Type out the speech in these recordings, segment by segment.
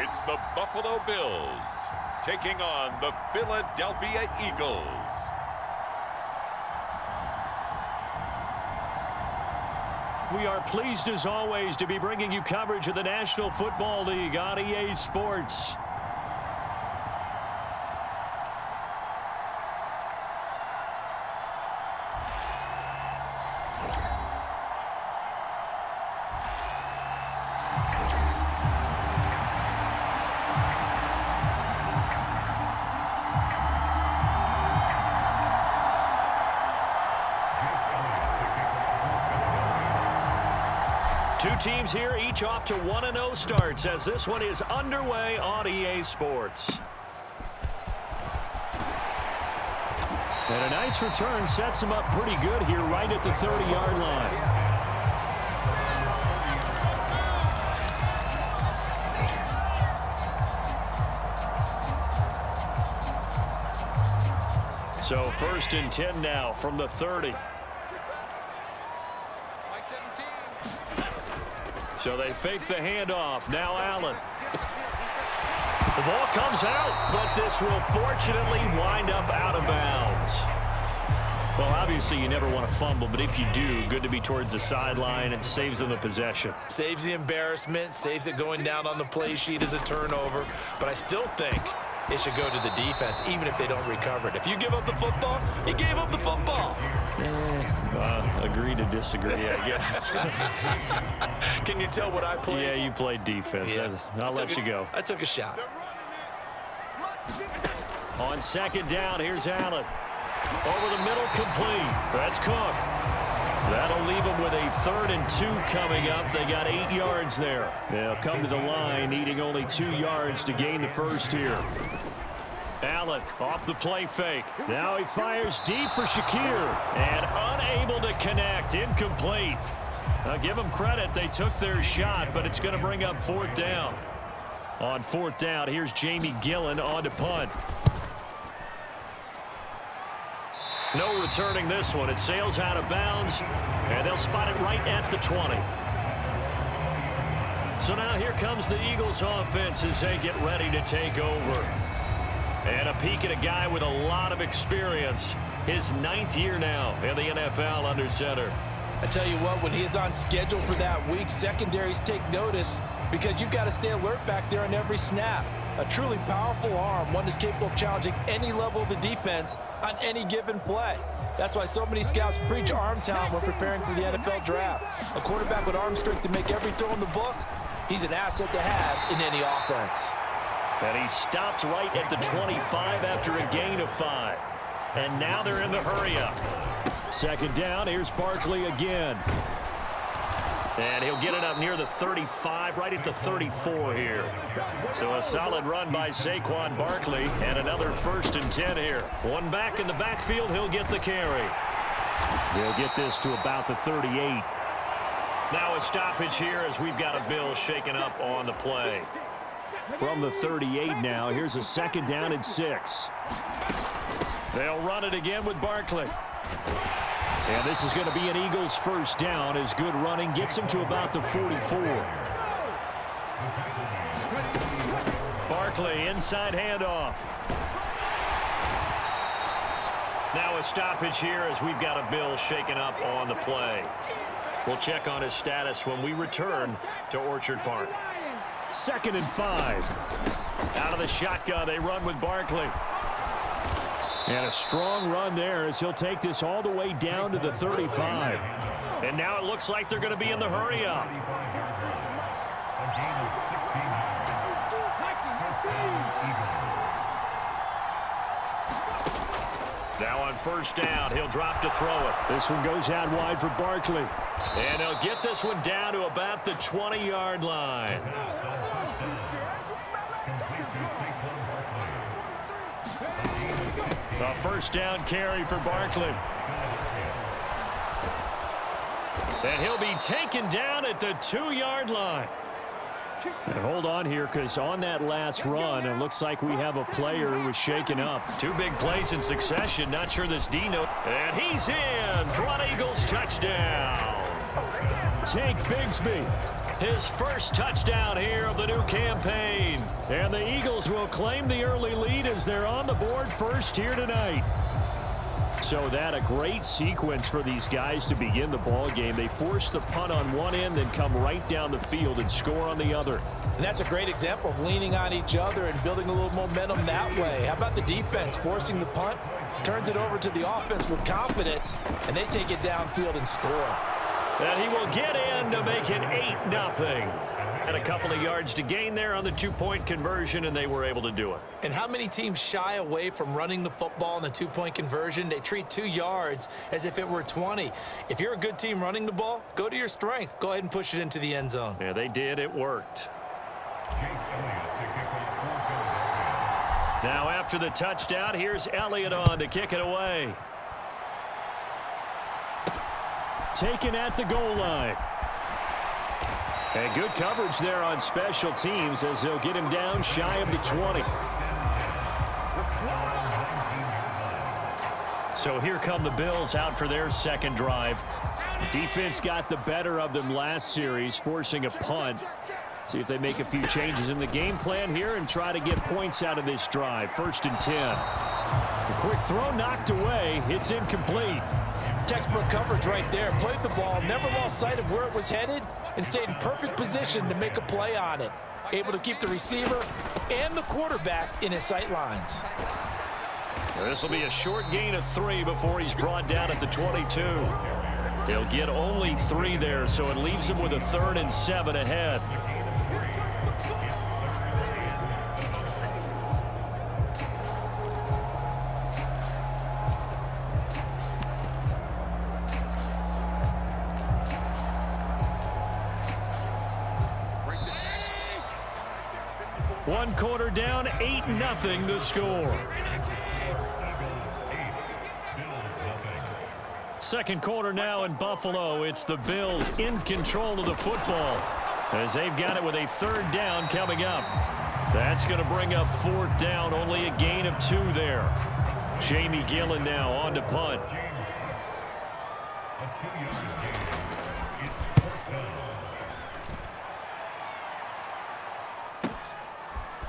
It's the Buffalo Bills taking on the Philadelphia Eagles. We are pleased as always to be bringing you coverage of the National Football League on EA Sports. Two teams here, each off to 1-0 starts as this one is underway on EA Sports. And a nice return sets him up pretty good here right at the 30-yard line. So 1st and 10 now from the 30. So they fake the handoff. Now Allen. The ball comes out, but this will fortunately wind up out of bounds. Well, obviously you never want to fumble, but if you do, good to be towards the sideline. It saves them the possession. Saves the embarrassment, saves it going down on the play sheet as a turnover. But I still think it should go to the defense, even if they don't recover it. If you give up the football, you gave up the football. Agree to disagree, I guess. Can you tell what I played? Yeah, you played defense. Yeah. I'll let you go. I took a shot. On 2nd down, here's Allen. Over the middle, complete. That's Cook. That'll leave them with a 3rd and 2 coming up. They got 8 yards there. They'll come to the line, needing only 2 yards to gain the first here. Allen off the play fake. Now he fires deep for Shakir. And unable to connect. Incomplete. Now give them credit. They took their shot, but it's going to bring up 4th down. On 4th down, here's Jamie Gillen on to punt. No returning this one. It sails out of bounds, and they'll spot it right at the 20. So now here comes the Eagles offense as they get ready to take over. And a peek at a guy with a lot of experience. His 9th year now in the NFL under center. I tell you what, when he is on schedule for that week, secondaries take notice because you've got to stay alert back there on every snap. A truly powerful arm, one that's capable of challenging any level of the defense on any given play. That's why so many scouts preach arm talent when preparing for the NFL draft. A quarterback with arm strength to make every throw in the book, he's an asset to have in any offense. And he stopped right at the 25 after a gain of 5. And now they're in the hurry-up. 2nd down, here's Barkley again. And he'll get it up near the 35, right at the 34 here. So a solid run by Saquon Barkley, and another 1st and 10 here. One back in the backfield, he'll get the carry. He'll get this to about the 38. Now a stoppage here as we've got a Bill shaken up on the play. From the 38 now, here's a 2nd down and 6. They'll run it again with Barkley. And this is going to be an Eagles 1st down as good running gets him to about the 44. Barkley, inside handoff. Now a stoppage here as we've got a Bill shaken up on the play. We'll check on his status when we return to Orchard Park. 2nd and 5. Out of the shotgun, they run with Barkley. And a strong run there as he'll take this all the way down to the 35. And now it looks like they're going to be in the hurry-up. Now on 1st down, he'll drop to throw it. This one goes out wide for Barkley. And he'll get this one down to about the 20-yard line. A 1st down carry for Barkley. And he'll be taken down at the 2-yard line. And hold on here, because on that last run, it looks like we have a player who was shaken up. 2 big plays in succession. Not sure this Dino. And he's in. Front Eagles touchdown. Tank Bigsby. His first touchdown here of the new campaign. And the Eagles will claim the early lead as they're on the board first here tonight. So that a great sequence for these guys to begin the ball game. They force the punt on one end, then come right down the field and score on the other. And that's a great example of leaning on each other and building a little momentum that way. How about the defense forcing the punt, turns it over to the offense with confidence, and they take it downfield and score. And he will get in to make it 8-0. And a couple of yards to gain there on the two-point conversion, and they were able to do it. And how many teams shy away from running the football in the two-point conversion? They treat 2 yards as if it were 20. If you're a good team running the ball, go to your strength. Go ahead and push it into the end zone. Yeah, they did. It worked. Now after the touchdown, here's Elliott on to kick it away. Taken at the goal line. And good coverage there on special teams as they'll get him down shy of the 20. So here come the Bills out for their second drive. Defense got the better of them last series, forcing a punt. See if they make a few changes in the game plan here and try to get points out of this drive. 1st and 10. A quick throw knocked away. It's incomplete. Textbook coverage right there. Played the ball, never lost sight of where it was headed, and stayed in perfect position to make a play on it. Able to keep the receiver and the quarterback in his sight lines. This will be a short gain of 3 before he's brought down at the 22. He'll get only 3 there, so it leaves him with a 3rd and 7 ahead. One quarter down, 8-0 the score. Second quarter now in Buffalo. It's the Bills in control of the football as they've got it with a 3rd down coming up. That's going to bring up 4th down, only a gain of 2 there. Jamie Gillen now on to punt.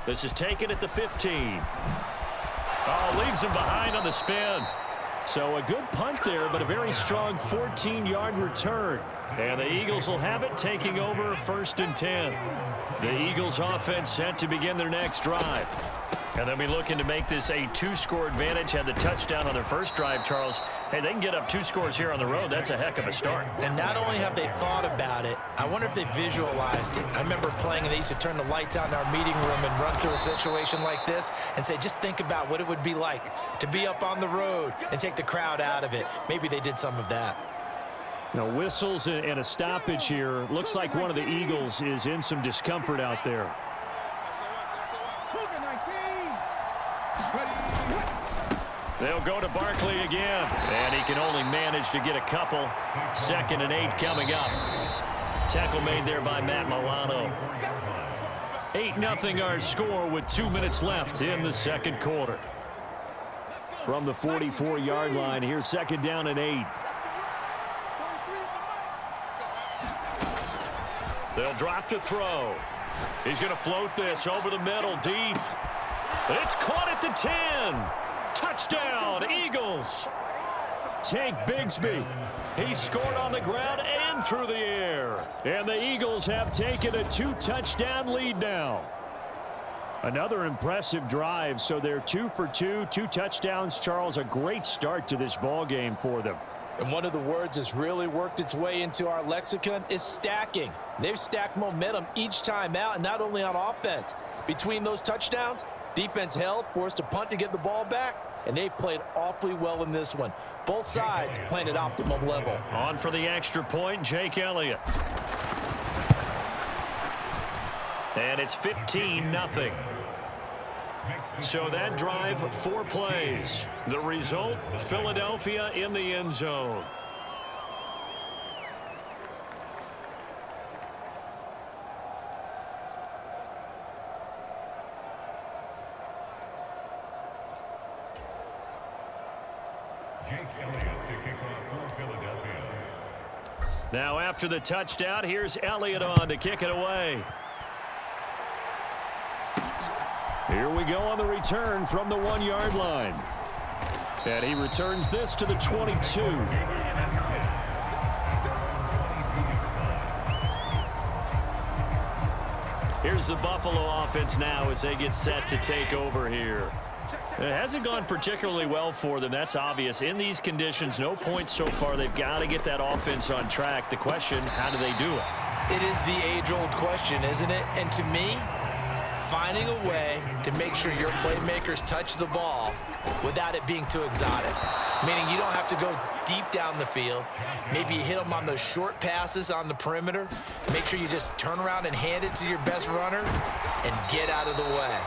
This is taken at the 15. Oh, leaves him behind on the spin. So a good punt there, but a very strong 14-yard return. And the Eagles will have it, taking over 1st and 10. The Eagles offense set to begin their next drive. And they'll be looking to make this a 2-score advantage. Had the touchdown on their first drive, Charles. Hey, they can get up 2 scores here on the road. That's a heck of a start. And not only have they thought about it, I wonder if they visualized it. I remember playing and they used to turn the lights out in our meeting room and run through a situation like this and say, just think about what it would be like to be up on the road and take the crowd out of it. Maybe they did some of that. Now, whistles and a stoppage here. Looks like one of the Eagles is in some discomfort out there. They'll go to Barkley again. And he can only manage to get a couple. 2nd and 8 coming up. Tackle made there by Matt Milano. 8-0 our score with 2 minutes left in the second quarter. From the 44-yard line, here's 2nd down and 8. They'll drop to throw. He's going to float this over the middle deep. It's caught at the 10. Touchdown, Eagles. Tank Bigsby. He scored on the ground and through the air. And the Eagles have taken a 2-touchdown lead now. Another impressive drive, so they're 2 for 2, 2 touchdowns. Charles, a great start to this ball game for them. And one of the words that's really worked its way into our lexicon is stacking. They've stacked momentum each time out, and not only on offense. Between those touchdowns, defense held, forced a punt to get the ball back, and they've played awfully well in this one. Both sides playing at optimum level. On for the extra point, Jake Elliott. And it's 15-0. So that drive, 4 plays. The result, Philadelphia in the end zone. Now after the touchdown, here's Elliott on to kick it away. Here we go on the return from the 1-yard line. And he returns this to the 22. Here's the Buffalo offense now as they get set to take over here. It hasn't gone particularly well for them. That's obvious. In these conditions, no points so far. They've got to get that offense on track. The question, how do they do it? It is the age-old question, isn't it? And to me, finding a way to make sure your playmakers touch the ball without it being too exotic. Meaning you don't have to go deep down the field. Maybe you hit them on those short passes on the perimeter. Make sure you just turn around and hand it to your best runner and get out of the way.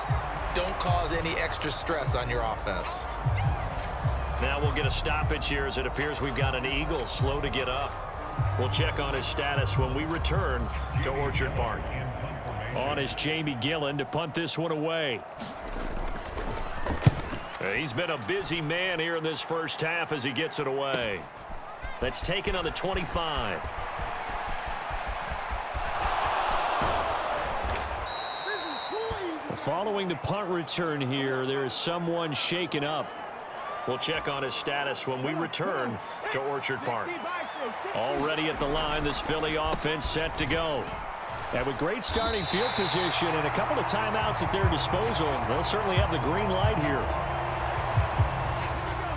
Don't cause any extra stress on your offense. Now we'll get a stoppage here as it appears we've got an Eagle slow to get up. We'll check on his status when we return to Orchard Park. On is Jamie Gillen to punt this one away. He's been a busy man here in this first half as he gets it away. That's taken on the 25. Following the punt return here, there is someone shaken up. We'll check on his status when we return to Orchard Park. Already at the line, this Philly offense set to go. And with great starting field position and a couple of timeouts at their disposal, they'll certainly have the green light here.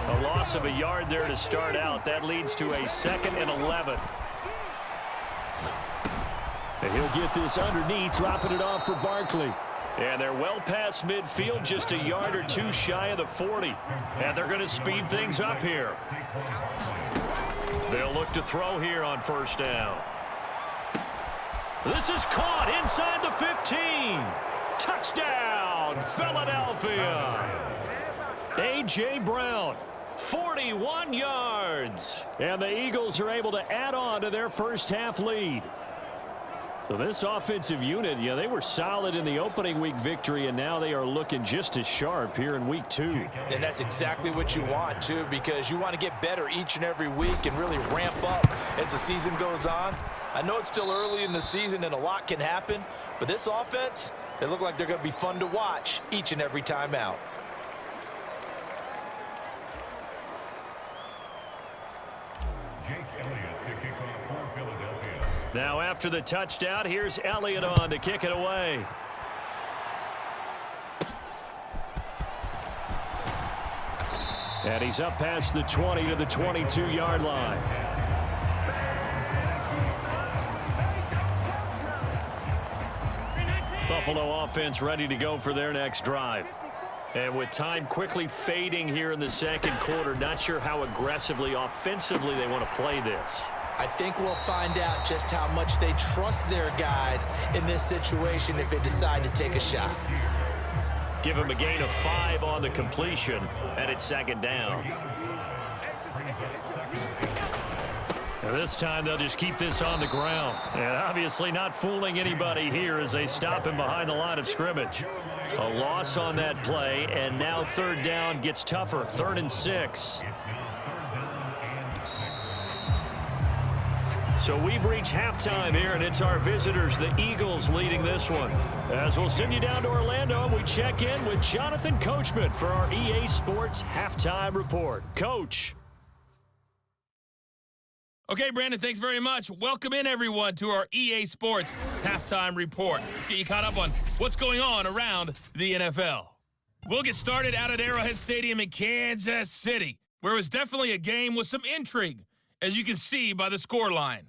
A loss of a yard there to start out. That leads to a 2nd and 11. And he'll get this underneath, dropping it off for Barkley. And they're well past midfield, just a yard or two shy of the 40. And they're going to speed things up here. They'll look to throw here on first down. This is caught inside the 15. Touchdown, Philadelphia. A.J. Brown, 41 yards. And the Eagles are able to add on to their first half lead. So this offensive unit, they were solid in the opening week victory, and now they are looking just as sharp here in week 2. And that's exactly what you want, too, because you want to get better each and every week and really ramp up as the season goes on. I know it's still early in the season and a lot can happen, but this offense, they look like they're going to be fun to watch each and every time out. Now after the touchdown, here's Elliott on to kick it away. And he's up past the 20 to the 22-yard line. Buffalo offense ready to go for their next drive. And with time quickly fading here in the second quarter, not sure how aggressively, offensively they want to play this. I think we'll find out just how much they trust their guys in this situation if they decide to take a shot. Give him a gain of 5 on the completion, and it's 2nd down. And this time they'll just keep this on the ground. And obviously not fooling anybody here as they stop him behind the line of scrimmage. A loss on that play, and now 3rd down gets tougher, 3rd and 6. So we've reached halftime here, and it's our visitors, the Eagles, leading this one. As we'll send you down to Orlando, we check in with Jonathan Coachman for our EA Sports Halftime Report. Coach. Okay, Brandon, thanks very much. Welcome in, everyone, to our EA Sports Halftime Report. Let's get you caught up on what's going on around the NFL. We'll get started out at Arrowhead Stadium in Kansas City, where it was definitely a game with some intrigue, as you can see by the scoreline.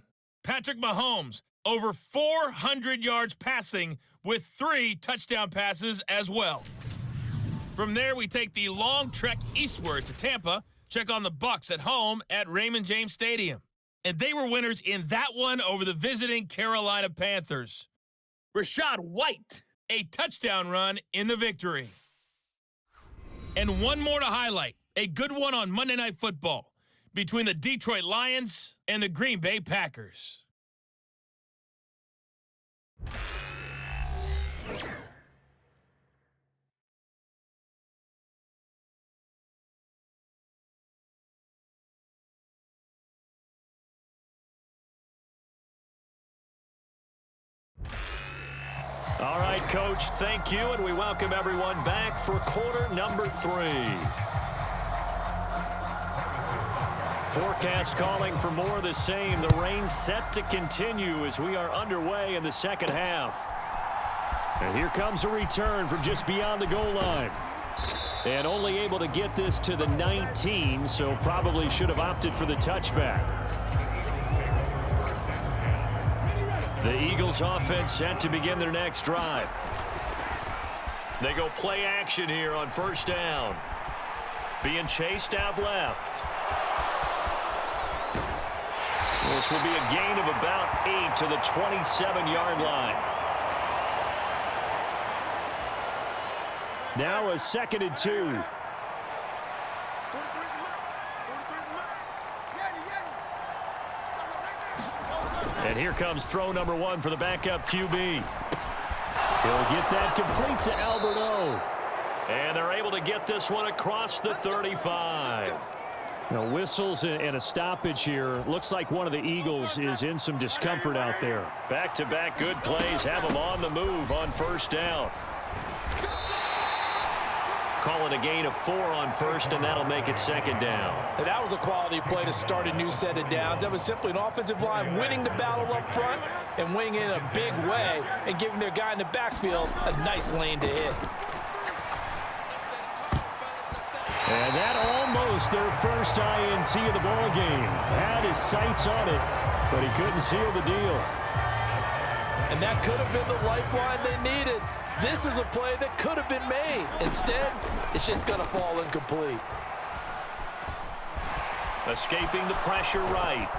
Patrick Mahomes, over 400 yards passing with 3 touchdown passes as well. From there, we take the long trek eastward to Tampa, check on the Bucs at home at Raymond James Stadium. And they were winners in that one over the visiting Carolina Panthers. Rashad White, a touchdown run in the victory. And one more to highlight, a good one on Monday Night Football between the Detroit Lions and the Green Bay Packers. Coach. Thank you, and we welcome everyone back for quarter number 3. Forecast calling for more of the same. The rain set to continue as we are underway in the second half. And here comes a return from just beyond the goal line. And only able to get this to the 19, so probably should have opted for the touchback. The Eagles offense set to begin their next drive. They go play action here on first down. Being chased out left. This will be a gain of about 8 to the 27-yard line. Now a 2nd and 2. And here comes throw number 1 for the backup QB. He'll get that complete to Alberto. And they're able to get this one across the 35. Now, whistles and a stoppage here. Looks like one of the Eagles is in some discomfort out there. Back-to-back good plays have them on the move on first down. Call it a gain of 4 on first, and that'll make it 2nd down. And that was a quality play to start a new set of downs. That was simply an offensive line winning the battle up front and winning in a big way and giving their guy in the backfield a nice lane to hit. And that almost their first INT of the ball game. Had his sights on it, but he couldn't seal the deal. And that could have been the lifeline they needed. This is a play that could have been made. Instead, it's just going to fall incomplete. Escaping the pressure right.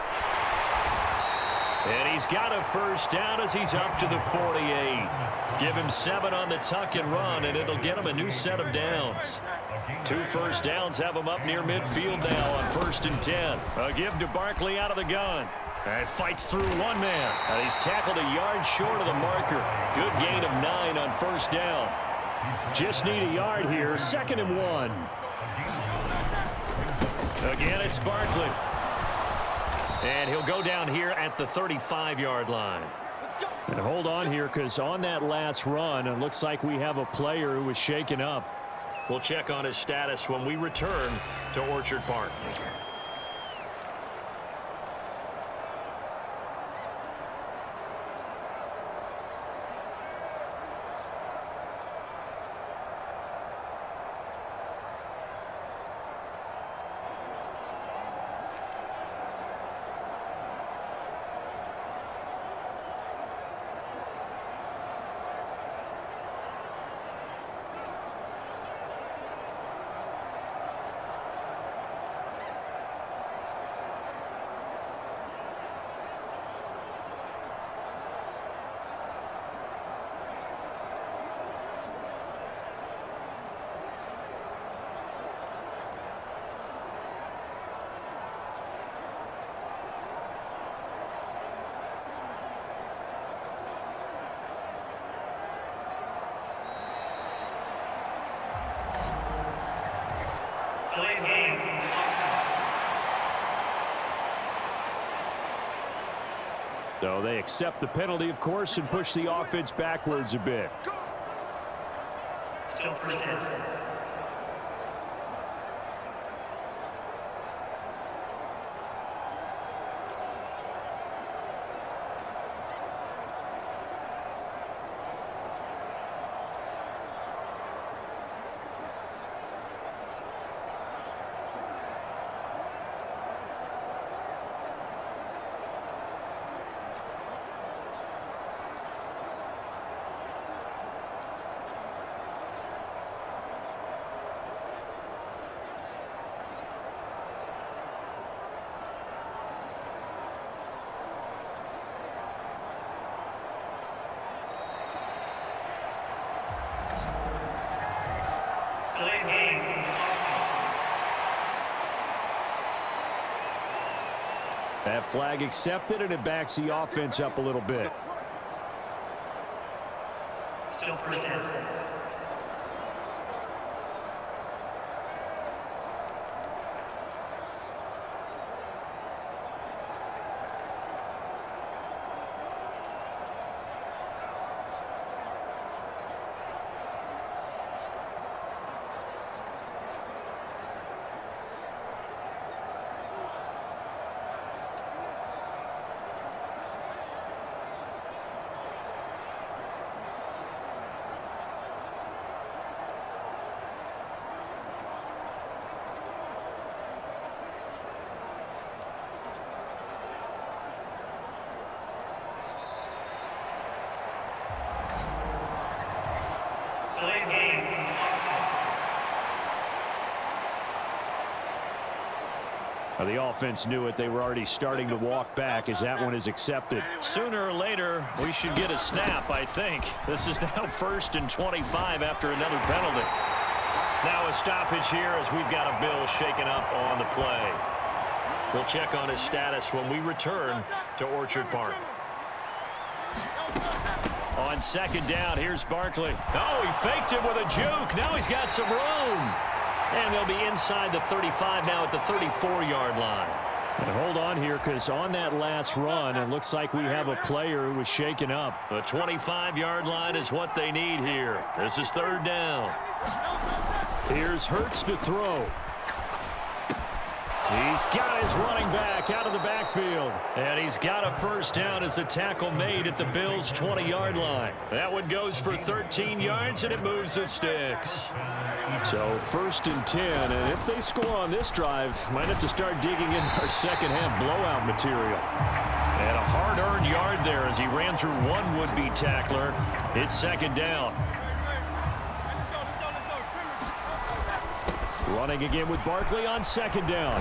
And he's got a first down as he's up to the 48. Give him 7 on the tuck and run, and it'll get him a new set of downs. 2 first downs have him up near midfield now on 1st and 10. A give to Barkley out of the gun. And fights through one man. And he's tackled a yard short of the marker. Good gain of 9 on first down. Just need a yard here. 2nd and 1. Again, it's Barkley. And he'll go down here at the 35-yard line. And hold on here, because on that last run, it looks like we have a player who was shaken up. We'll check on his status when we return to Orchard Park. So they accept the penalty, of course, and push the offense backwards a bit. Still first down. That flag accepted, and it backs the offense up a little bit. Still first down. The offense knew it. They were already starting to walk back as that one is accepted. Sooner or later, we should get a snap, I think. This is now 1st and 25 after another penalty. Now a stoppage here as we've got a Bill shaken up on the play. We'll check on his status when we return to Orchard Park. On 2nd down, here's Barkley. Oh, he faked it with a juke. Now he's got some room. And they'll be inside the 35 now at the 34-yard line. And hold on here, because on that last run, it looks like we have a player who was shaken up. The 25-yard line is what they need here. This is 3rd down. Here's Hurts to throw. He's got his running back out of the backfield. And he's got a 1st down as a tackle made at the Bills' 20-yard line. That one goes for 13 yards, and it moves the sticks. So 1st and 10, and if they score on this drive, might have to start digging in our second-half blowout material. And a hard-earned yard there as he ran through one would-be tackler. It's 2nd down. Running again with Barkley on 2nd down.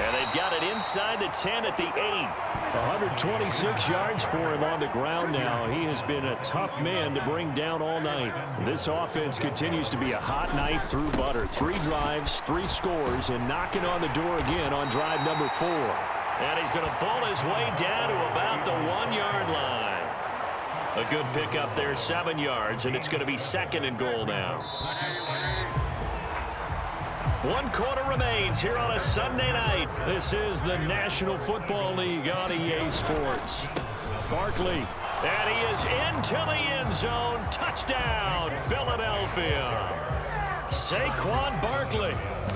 And they've got it inside the 10 at the 8. 126 yards for him on the ground now. He has been a tough man to bring down all night. This offense continues to be a hot knife through butter. 3 drives, 3 scores, and knocking on the door again on drive number 4. And he's going to bull his way down to about the 1-yard line. A good pickup there, 7 yards, and it's going to be 2nd and goal now. 1 quarter remains here on a Sunday night. This is the National Football League on EA Sports. Barkley. And he is into the end zone. Touchdown, Philadelphia. Saquon Barkley.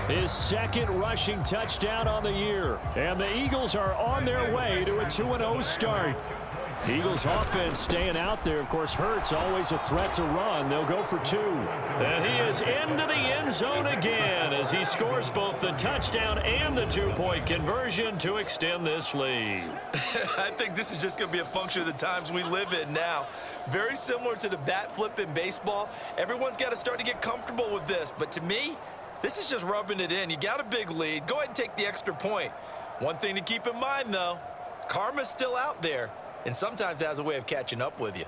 His 2nd rushing touchdown on the year. And the Eagles are on their way to a 2-0 start. Eagles offense staying out there. Of course, Hurts always a threat to run. They'll go for 2. And he is into the end zone again as he scores both the touchdown and the 2-point conversion to extend this lead. I think this is just going to be a function of the times we live in now. Very similar to the bat flip in baseball. Everyone's got to start to get comfortable with this. But to me, this is just rubbing it in. You got a big lead. Go ahead and take the extra point. One thing to keep in mind, though, karma's still out there. And sometimes it has a way of catching up with you.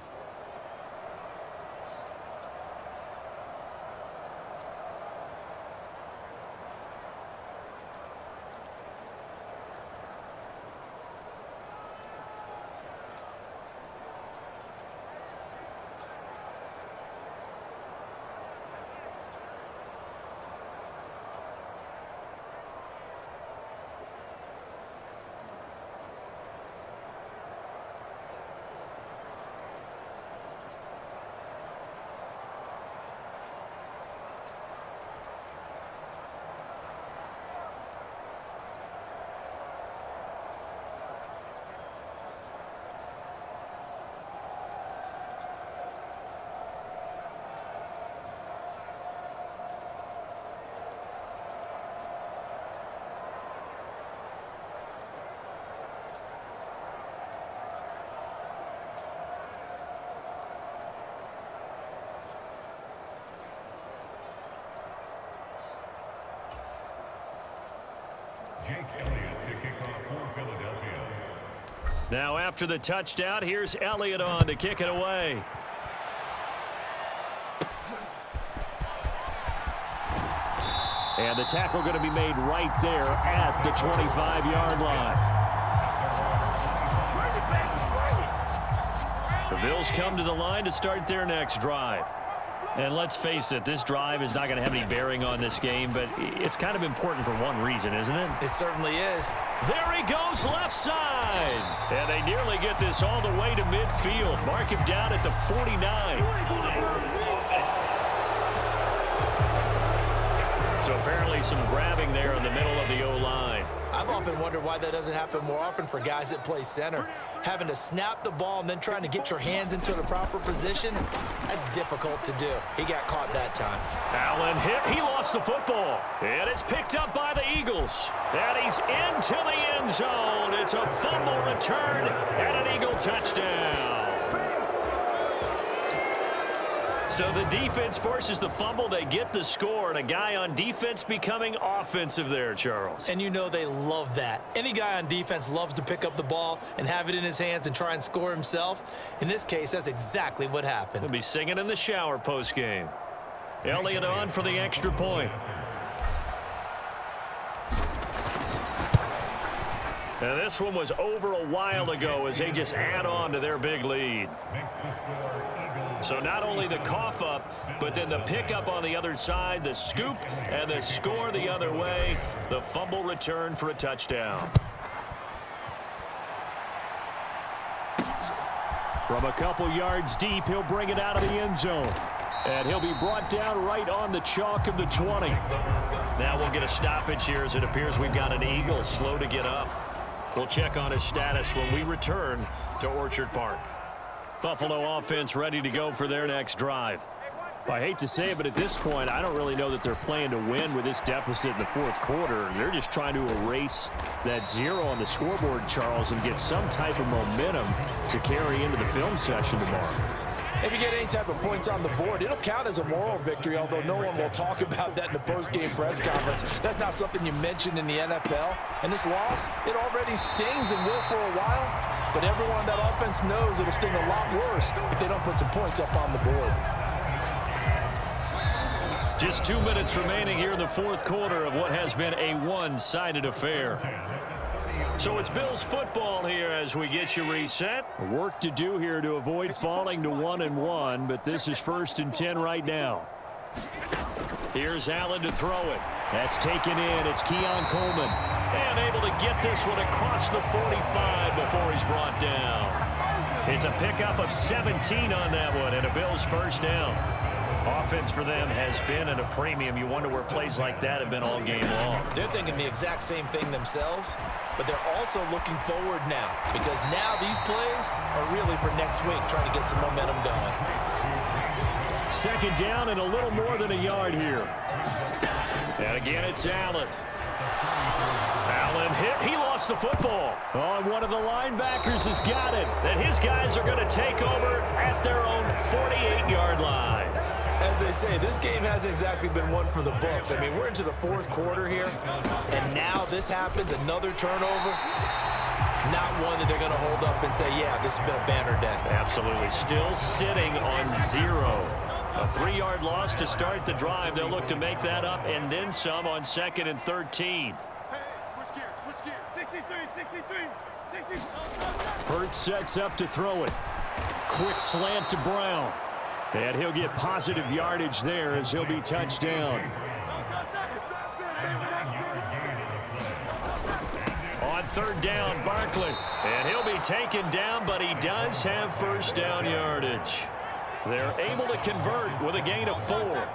Now after the touchdown, here's Elliott on to kick it away. And the tackle going to be made right there at the 25-yard line. The Bills come to the line to start their next drive. And let's face it, this drive is not going to have any bearing on this game, but it's kind of important for one reason, isn't it? It certainly is. There he goes left side. And they nearly get this all the way to midfield. Mark him down at the 49. So apparently some grabbing there in the middle of the O-line. I've often wondered why that doesn't happen more often for guys that play center. Having to snap the ball and then trying to get your hands into the proper position, that's difficult to do. He got caught that time. Allen hit. He lost the football. And it's picked up by the Eagles. And he's into the end zone. It's a fumble return and an Eagle touchdown. So the defense forces the fumble. They get the score, and a guy on defense becoming offensive there, Charles. And you know they love that. Any guy on defense loves to pick up the ball and have it in his hands and try and score himself. In this case, that's exactly what happened. He'll be singing in the shower post-game. Elliott on for the extra point. And this one was over a while ago as they just add on to their big lead. So not only the cough up, but then the pickup on the other side, the scoop, and the score the other way. The fumble return for a touchdown. From a couple yards deep, he'll bring it out of the end zone. And he'll be brought down right on the chalk of the 20. Now we'll get a stoppage here as it appears we've got an Eagle slow to get up. We'll check on his status when we return to Orchard Park. Buffalo offense ready to go for their next drive. I hate to say it, but at this point, I don't really know that they're playing to win with this deficit in the fourth quarter. They're just trying to erase that 0 on the scoreboard, Charles, and get some type of momentum to carry into the film session tomorrow. If you get any type of points on the board, it'll count as a moral victory, although no one will talk about that in the post-game press conference. That's not something you mentioned in the NFL. And this loss, it already stings and will for a while, but everyone on that offense knows it'll sting a lot worse if they don't put some points up on the board. Just 2 minutes remaining here in the fourth quarter of what has been a one-sided affair. So it's Bills football here as we get you reset. Work to do here to avoid falling to 1-1, but this is 1st and 10 right now. Here's Allen to throw it. That's taken in. It's Keon Coleman. And able to get this one across the 45 before he's brought down. It's a pickup of 17 on that one and a Bills first down. Offense for them has been at a premium. You wonder where plays like that have been all game long. They're thinking the exact same thing themselves, but they're also looking forward now because now these plays are really for next week, trying to get some momentum going. 2nd down and a little more than a yard here. And again, it's Allen. Allen hit. He lost the football. Oh, and one of the linebackers has got it. And his guys are going to take over at their own 48-yard line. As they say, this game hasn't exactly been one for the books. I mean, we're into the fourth quarter here, and now this happens, another turnover. Not one that they're going to hold up and say, yeah, this has been a banner day. Absolutely. Still sitting on 0. A 3-yard loss to start the drive. They'll look to make that up and then some on 2nd and 13. Hurts sets up to throw it. Quick slant to Brown. And he'll get positive yardage there as he'll be touched down. On 3rd down, Barkley. And he'll be taken down, but he does have first down yardage. They're able to convert with a gain of 4.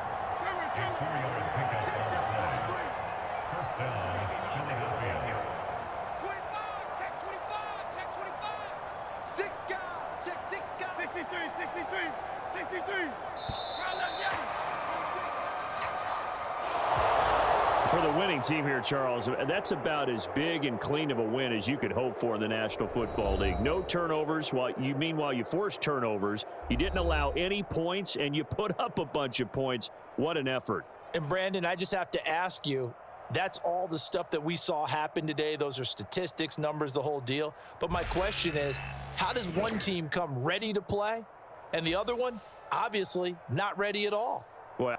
For the winning team here, Charles, that's about as big and clean of a win as you could hope for in the National Football League. No turnovers. Meanwhile, you forced turnovers. You didn't allow any points, and you put up a bunch of points. What an effort. And, Brandon, I just have to ask you, that's all the stuff that we saw happen today. Those are statistics, numbers, the whole deal. But my question is, how does one team come ready to play, and the other one, obviously, not ready at all? Well,